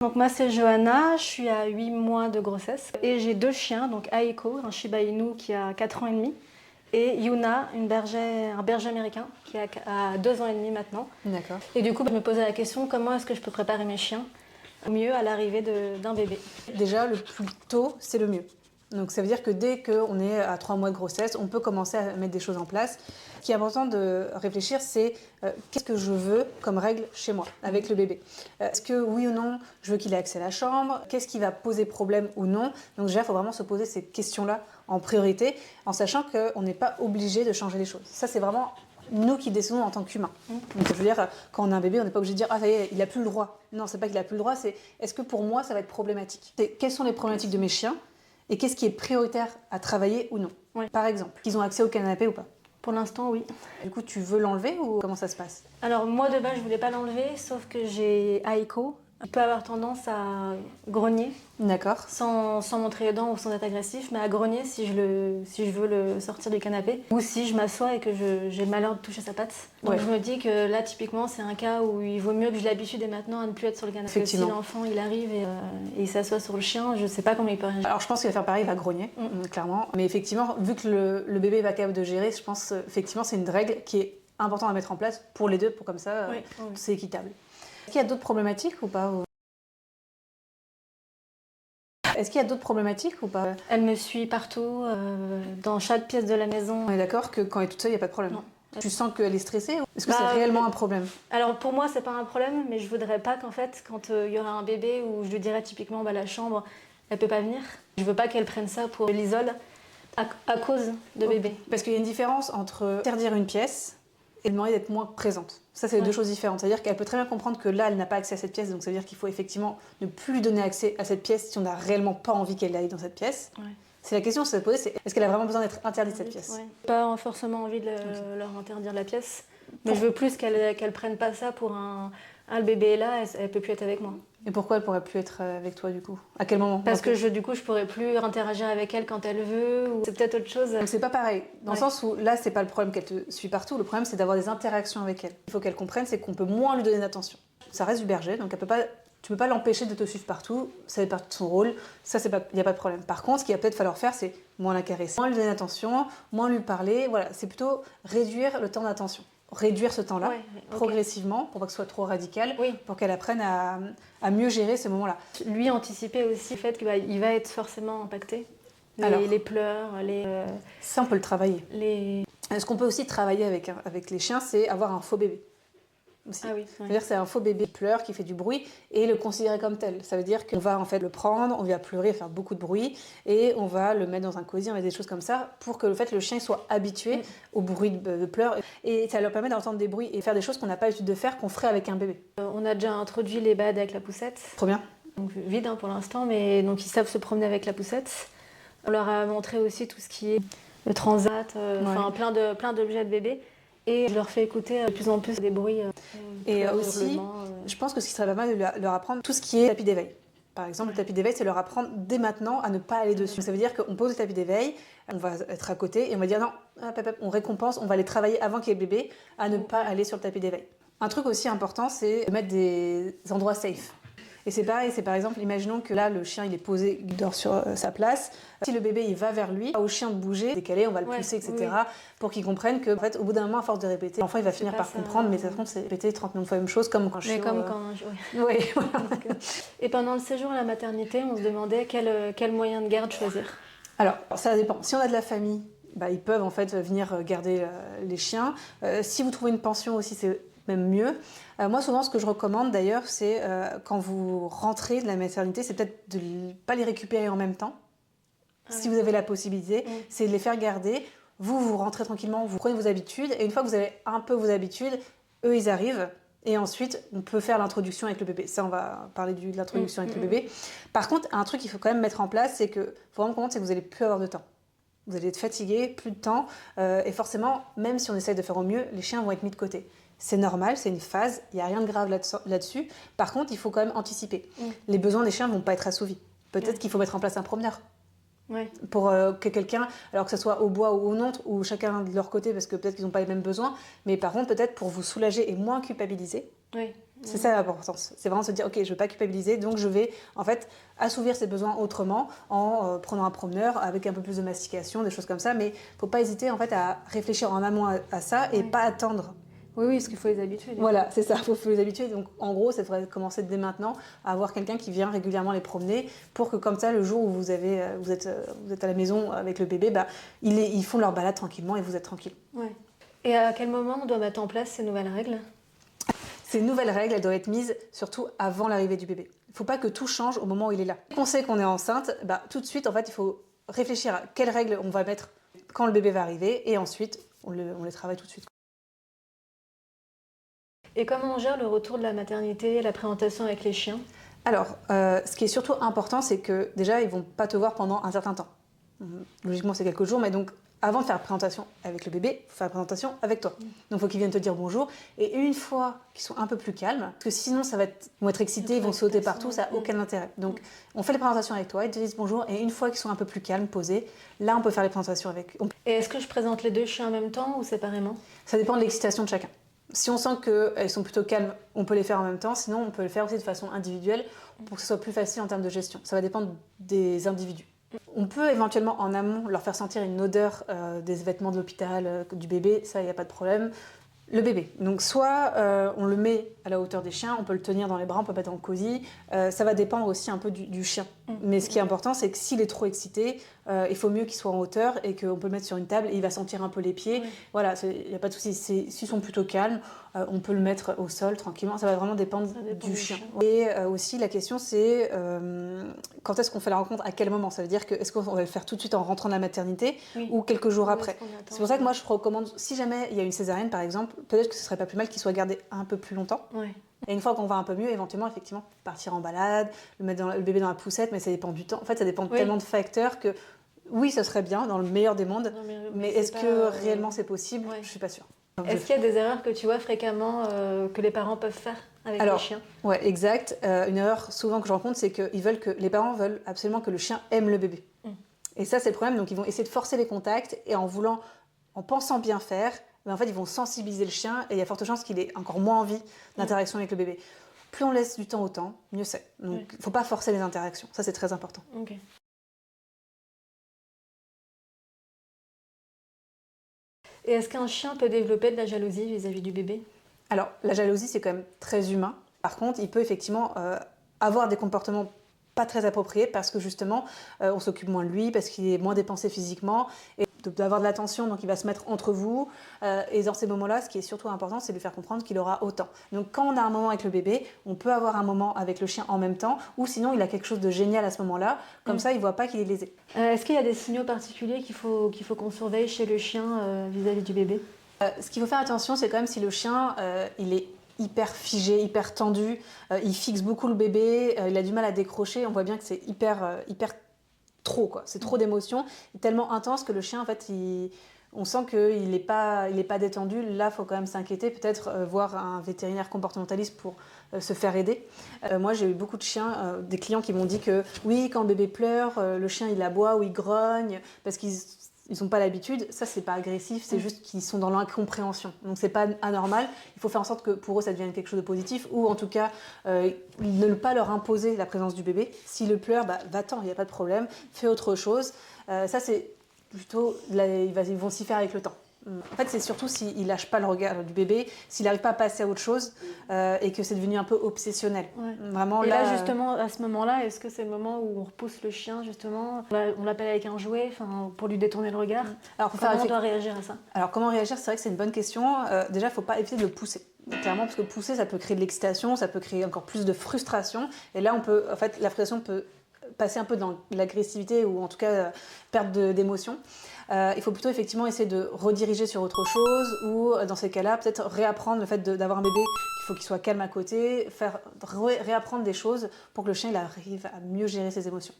Donc moi c'est Johanna, je suis à 8 mois de grossesse et j'ai 2 chiens, donc Aiko, un Shiba Inu qui a 4 ans et demi, et Yuna, un berger américain qui a 2 ans et demi maintenant. D'accord. Et du coup, je me posais la question, comment est-ce que je peux préparer mes chiens au mieux à l'arrivée d'un bébé? Déjà, le plus tôt, c'est le mieux. Donc ça veut dire que dès qu'on est à 3 mois de grossesse, on peut commencer à mettre des choses en place. Ce qui est important de réfléchir, c'est qu'est-ce que je veux comme règle chez moi, avec le bébé. Est-ce que oui ou non, je veux qu'il ait accès à la chambre? Qu'est-ce qui va poser problème ou non? Donc déjà, il faut vraiment se poser ces questions-là en priorité, en sachant qu'on n'est pas obligé de changer les choses. Ça, c'est vraiment nous qui décidons en tant qu'humains. Donc je veux dire, quand on a un bébé, on n'est pas obligé de dire « Ah, ça y est, il n'a plus le droit ». Non, c'est pas qu'il n'a plus le droit, c'est « Est-ce que pour moi, ça va être problématique ?» Quelles sont les problématiques de mes chiens et qu'est-ce qui est prioritaire à travailler ou non. Oui. Par exemple, qu'ils ont accès au canapé ou pas. Pour l'instant, oui. Du coup, tu veux l'enlever ou comment ça se passe? Alors moi de base, je voulais pas l'enlever, sauf que j'ai Aiko. Il peut avoir tendance à grogner, D'accord. sans montrer les dents ou sans être agressif, mais à grogner si je veux le sortir du canapé. Ou si je m'assois et que j'ai le malheur de toucher sa patte. Donc je me dis que là, typiquement, c'est un cas où il vaut mieux que je l'habitue dès maintenant à ne plus être sur le canapé. Si l'enfant il arrive et il s'assoit sur le chien, je sais pas comment il peut réagir. Alors je pense qu'il va faire pareil, il va grogner, clairement. Mais effectivement, vu que le bébé va capable de gérer, je pense effectivement c'est une règle qui est importante à mettre en place pour les deux, pour comme ça, c'est équitable. Est-ce qu'il y a d'autres problématiques ou pas? Est-ce qu'il y a d'autres problématiques ou pas? Elle me suit partout, dans chaque pièce de la maison. On est d'accord que quand elle est toute seule, il n'y a pas de problème? Non. Tu sens qu'elle est stressée? Est-ce que c'est réellement un problème? Alors pour moi, c'est pas un problème, mais je voudrais pas qu'en fait, quand il y aura un bébé, où je lui dirais typiquement la chambre, elle peut pas venir. Je veux pas qu'elle prenne ça pour l'isole à cause de bébé. Parce qu'il y a une différence entre interdire une pièce et demander d'être moins présente. Ça, c'est deux choses différentes. C'est-à-dire qu'elle peut très bien comprendre que là, elle n'a pas accès à cette pièce, donc ça veut dire qu'il faut effectivement ne plus lui donner accès à cette pièce si on n'a réellement pas envie qu'elle aille dans cette pièce. C'est la question que se poser, c'est est-ce qu'elle a vraiment besoin d'être interdite cette pièce? Pas forcément envie de leur interdire la pièce, mais je veux plus qu'elle prenne pas ça pour le bébé est là, elle peut plus être avec moi. Et pourquoi elle pourrait plus être avec toi du coup? À quel moment? Parce que du coup je pourrais plus interagir avec elle quand elle veut, ou c'est peut-être autre chose. Donc c'est pas pareil, dans le sens où là c'est pas le problème qu'elle te suit partout, le problème c'est d'avoir des interactions avec elle. Il faut qu'elle comprenne, c'est qu'on peut moins lui donner d'attention. Ça reste du berger, donc tu peux pas l'empêcher de te suivre partout, ça fait partie de son rôle, ça il n'y a pas de problème. Par contre, ce qu'il va peut-être falloir faire, c'est moins la caresser, moins lui donner d'attention, moins lui parler, voilà, c'est plutôt réduire le temps d'attention. Réduire ce temps-là, progressivement, pour pas que ce soit trop radical, pour qu'elle apprenne à mieux gérer ce moment-là. Lui anticiper aussi le fait qu'il va être forcément impacté. Les pleurs, Ça, on peut le travailler. Ce qu'on peut aussi travailler avec les chiens, c'est avoir un faux bébé. Aussi. C'est-à-dire que c'est un faux bébé qui pleure, qui fait du bruit, et le considérer comme tel. Ça veut dire qu'on va en fait le prendre, on va pleurer, faire beaucoup de bruit, et on va le mettre dans un cosy, on va des choses comme ça, pour que le chien soit habitué au bruit de pleurs. Et ça leur permet d'entendre des bruits et faire des choses qu'on n'a pas l'habitude de faire, qu'on ferait avec un bébé. On a déjà introduit les balades avec la poussette. Trop bien. Donc vide pour l'instant, mais donc ils savent se promener avec la poussette. On leur a montré aussi tout ce qui est le transat, plein d'objets de bébé. Et je leur fais écouter de plus en plus des bruits. Et aussi, je pense que ce qui serait pas mal de leur apprendre tout ce qui est tapis d'éveil. Par exemple, le tapis d'éveil, c'est leur apprendre dès maintenant à ne pas aller dessus. Ça veut dire qu'on pose le tapis d'éveil, on va être à côté et on va dire non, on récompense, on va aller travailler avant qu'il y ait le bébé à ne pas aller sur le tapis d'éveil. Un truc aussi important, c'est de mettre des endroits safe. Et c'est pareil, c'est par exemple, imaginons que là, le chien, il est posé, il dort sur sa place. Si le bébé, il va vers lui, au chien de bouger, décaler, on va le pousser, etc. Pour qu'il comprenne que, en fait, au bout d'un moment, à force de répéter, l'enfant, il va finir par comprendre, mais ça compte, c'est répéter 30 millions de fois la même chose, comme quand je suis... Et pendant le séjour à la maternité, on se demandait quel moyen de garde choisir. Alors, ça dépend. Si on a de la famille, ils peuvent, en fait, venir garder les chiens. Si vous trouvez une pension aussi, c'est même mieux. Moi, souvent, ce que je recommande d'ailleurs, c'est quand vous rentrez de la maternité, c'est peut-être de ne pas les récupérer en même temps. Si vous avez la possibilité, c'est de les faire garder. Vous rentrez tranquillement, vous prenez vos habitudes. Et une fois que vous avez un peu vos habitudes, eux, ils arrivent. Et ensuite, on peut faire l'introduction avec le bébé. Ça, on va parler de l'introduction avec le bébé. Par contre, un truc qu'il faut quand même mettre en place, c'est que faut vraiment comprendre, c'est que vous n'allez plus avoir de temps. Vous allez être fatigué, plus de temps. Et forcément, même si on essaye de faire au mieux, les chiens vont être mis de côté. C'est normal, c'est une phase, il n'y a rien de grave là-dessus. Par contre, il faut quand même anticiper. Les besoins des chiens ne vont pas être assouvis. Peut-être qu'il faut mettre en place un promeneur. Pour que quelqu'un, alors que ce soit au bois ou au nôtre, ou chacun de leur côté, parce que peut-être qu'ils n'ont pas les mêmes besoins, mais par contre, peut-être pour vous soulager et moins culpabiliser, C'est ça l'importance. C'est vraiment se dire, ok, je ne veux pas culpabiliser, donc je vais en fait assouvir ses besoins autrement en prenant un promeneur avec un peu plus de mastication, des choses comme ça. Mais il ne faut pas hésiter en fait à réfléchir en amont à ça et pas attendre. Oui, parce qu'il faut les habituer. Voilà, c'est ça, il faut les habituer. Donc en gros, ça devrait commencer dès maintenant à avoir quelqu'un qui vient régulièrement les promener pour que comme ça, le jour où vous êtes à la maison avec le bébé, ils font leur balade tranquillement et vous êtes tranquille. Ouais. Et à quel moment on doit mettre en place ces nouvelles règles ? Ces nouvelles règles, elles doivent être mises surtout avant l'arrivée du bébé. Il ne faut pas que tout change au moment où il est là. Dès qu'on sait qu'on est enceinte, tout de suite, en fait, il faut réfléchir à quelles règles on va mettre quand le bébé va arriver et ensuite, on les travaille tout de suite. Et comment on gère le retour de la maternité, la présentation avec les chiens ? Alors, ce qui est surtout important, c'est que déjà, ils ne vont pas te voir pendant un certain temps. Logiquement, c'est quelques jours, mais donc, avant de faire la présentation avec le bébé, il faut faire la présentation avec toi. Donc, il faut qu'ils viennent te dire bonjour. Et une fois qu'ils sont un peu plus calmes, parce que sinon, ils vont être excités, ils vont sauter partout, ça n'a aucun intérêt. Donc, on fait les présentations avec toi, ils te disent bonjour, et une fois qu'ils sont un peu plus calmes, posés, là, on peut faire les présentations avec eux. Et est-ce que je présente les deux chiens en même temps ou séparément ? Ça dépend de l'excitation de chacun. Si on sent qu'elles sont plutôt calmes, on peut les faire en même temps. Sinon, on peut le faire aussi de façon individuelle pour que ce soit plus facile en termes de gestion. Ça va dépendre des individus. On peut éventuellement en amont leur faire sentir une odeur des vêtements de l'hôpital, du bébé, ça, il n'y a pas de problème. Le bébé. Donc soit on le met à la hauteur des chiens, on peut le tenir dans les bras, on peut le mettre en cosy. Ça va dépendre aussi un peu du chien. Mais ce qui est important, c'est que s'il est trop excité, il faut mieux qu'il soit en hauteur et qu'on peut le mettre sur une table et il va sentir un peu les pieds. Voilà, il n'y a pas de souci. S'ils sont plutôt calmes, on peut le mettre au sol tranquillement. Ça va vraiment dépendre du chien. Et aussi, la question, c'est quand est-ce qu'on fait la rencontre, à quel moment ? Ça veut dire que est-ce qu'on va le faire tout de suite en rentrant de la maternité ou quelques jours après ? C'est pour ça que moi, je recommande, si jamais il y a une césarienne, par exemple, peut-être que ce serait pas plus mal qu'il soit gardé un peu plus longtemps. Et une fois qu'on va un peu mieux, éventuellement, effectivement, partir en balade, mettre le bébé dans la poussette, mais ça dépend du temps. En fait, ça dépend de tellement de facteurs que oui, ça serait bien dans le meilleur des mondes, mais est-ce que réellement c'est possible ? Je suis pas sûre. Est-ce qu'il y a des erreurs que tu vois fréquemment que les parents peuvent faire avec les chiens ? Ouais, exact. Une erreur souvent que je rencontre, c'est que les parents veulent absolument que le chien aime le bébé. Et ça, c'est le problème. Donc, ils vont essayer de forcer les contacts et en pensant bien faire, en fait, ils vont sensibiliser le chien et il y a forte chance qu'il ait encore moins envie d'interaction avec le bébé. Plus on laisse du temps au temps, mieux c'est. Donc, il ne faut pas forcer les interactions. Ça, c'est très important. Okay. Et est-ce qu'un chien peut développer de la jalousie vis-à-vis du bébé ? Alors, la jalousie, c'est quand même très humain. Par contre, il peut effectivement avoir des comportements pas très appropriés parce que justement, on s'occupe moins de lui, parce qu'il est moins dépensé physiquement. Et d'avoir de l'attention, donc il va se mettre entre vous. Et dans ces moments-là, ce qui est surtout important, c'est de lui faire comprendre qu'il aura autant. Donc quand on a un moment avec le bébé, on peut avoir un moment avec le chien en même temps, ou sinon il a quelque chose de génial à ce moment-là, comme ça il ne voit pas qu'il est lésé. Est-ce qu'il y a des signaux particuliers qu'il faut qu'on surveille chez le chien vis-à-vis du bébé ? Ce qu'il faut faire attention, c'est quand même si le chien, il est hyper figé, hyper tendu, il fixe beaucoup le bébé, il a du mal à décrocher, on voit bien que c'est hyper trop, quoi. C'est trop d'émotions, tellement intense que le chien, en fait, on sent qu'il n'est pas détendu. Là, il faut quand même s'inquiéter, peut-être voir un vétérinaire comportementaliste pour se faire aider. Moi, j'ai eu beaucoup de chiens, des clients qui m'ont dit que oui, quand le bébé pleure, le chien, il aboie ou il grogne, parce qu'ils n'ont pas l'habitude. Ça, c'est pas agressif, c'est juste qu'ils sont dans l'incompréhension. Donc, c'est pas anormal. Il faut faire en sorte que pour eux, ça devienne quelque chose de positif, ou en tout cas, ne pas leur imposer la présence du bébé. S'il le pleure, va-t'en, il n'y a pas de problème. Fais autre chose. Ça, c'est plutôt, ils vont s'y faire avec le temps. En fait, c'est surtout s'il lâche pas le regard du bébé, s'il n'arrive pas à passer à autre chose et que c'est devenu un peu obsessionnel. Vraiment, et là, justement, à ce moment-là, est-ce que c'est le moment où on repousse le chien, justement, on l'appelle avec un jouet pour lui détourner le regard ? Alors, comment on doit réagir à ça ? Alors, comment réagir ? C'est vrai que c'est une bonne question. Déjà, il ne faut pas éviter de le pousser. Clairement, parce que pousser, ça peut créer de l'excitation, ça peut créer encore plus de frustration. Et là, la frustration peut passer un peu dans l'agressivité ou en tout cas perte d'émotion. Il faut plutôt effectivement essayer de rediriger sur autre chose ou dans ces cas-là, peut-être réapprendre le fait d'avoir un bébé, qu'il faut qu'il soit calme à côté, réapprendre des choses pour que le chien il arrive à mieux gérer ses émotions.